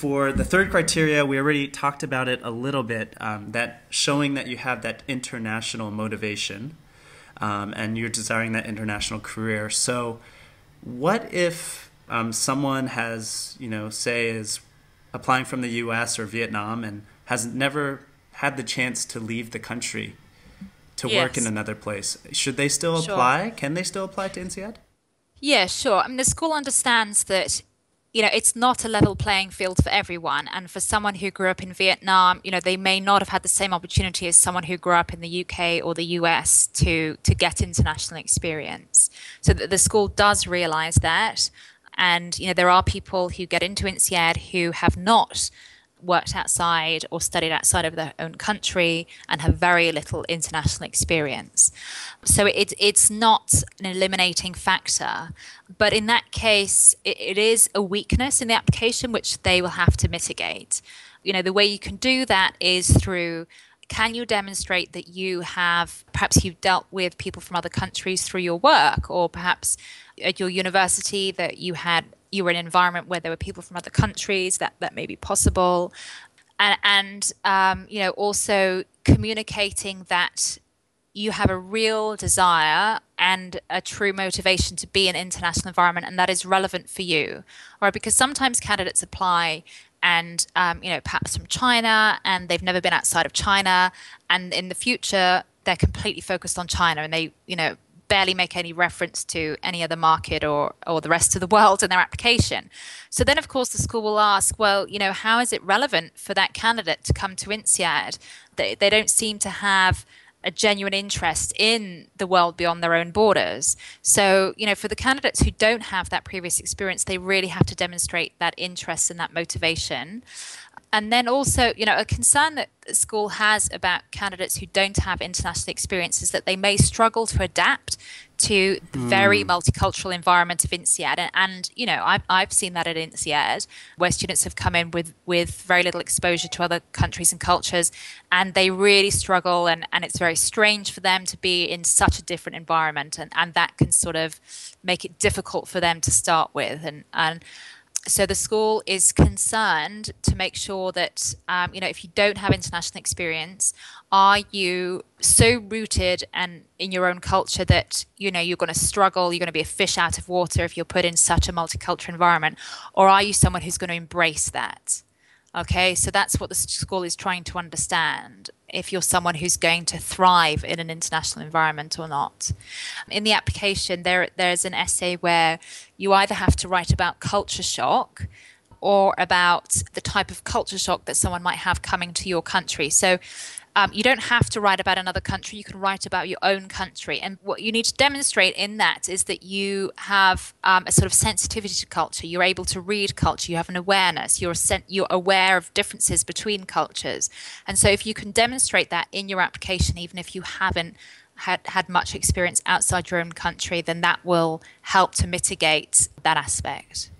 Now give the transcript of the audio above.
For the third criteria, we already talked about it a little bit, that showing that you have that international motivation and you're desiring that international career. So what if someone has, say is applying from the US or Vietnam and has never had the chance to leave the country to work in another place? Should they still apply? Can they still apply to INSEAD? Yeah, sure. I mean, the school understands that, it's not a level playing field for everyone. And for someone who grew up in Vietnam, they may not have had the same opportunity as someone who grew up in the UK or the US to get international experience. So the school does realize that. And, there are people who get into INSEAD who have not worked outside or studied outside of their own country and have very little international experience. So it's not an eliminating factor. But in that case, it is a weakness in the application which they will have to mitigate. The way you can do that is through, can you demonstrate that perhaps you've dealt with people from other countries through your work, or perhaps at your university that you were in an environment where there were people from other countries, that may be possible. And also communicating that you have a real desire and a true motivation to be in an international environment, and that is relevant for you. Or because sometimes candidates apply and, perhaps from China, and they've never been outside of China, and in the future, they're completely focused on China, and they, barely make any reference to any other market or the rest of the world in their application. So then, of course, the school will ask, well, how is it relevant for that candidate to come to INSEAD? They don't seem to have a genuine interest in the world beyond their own borders. So, for the candidates who don't have that previous experience, they really have to demonstrate that interest and that motivation. And then also, a concern that the school has about candidates who don't have international experience is that they may struggle to adapt to the very multicultural environment of INSEAD. And I've seen that at INSEAD, where students have come in with very little exposure to other countries and cultures, and they really struggle, and it's very strange for them to be in such a different environment, and that can sort of make it difficult for them to start with. And so the school is concerned to make sure that, if you don't have international experience, are you so rooted and in your own culture that, you're going to struggle, you're going to be a fish out of water if you're put in such a multicultural environment? Or are you someone who's going to embrace that? Okay, so that's what the school is trying to understand, if you're someone who's going to thrive in an international environment or not. In the application, there's an essay where you either have to write about culture shock or about the type of culture shock that someone might have coming to your country. So you don't have to write about another country. You can write about your own country. And what you need to demonstrate in that is that you have a sort of sensitivity to culture. You're able to read culture. You have an awareness. You're aware of differences between cultures. And so if you can demonstrate that in your application, even if you haven't had much experience outside your own country, then that will help to mitigate that aspect.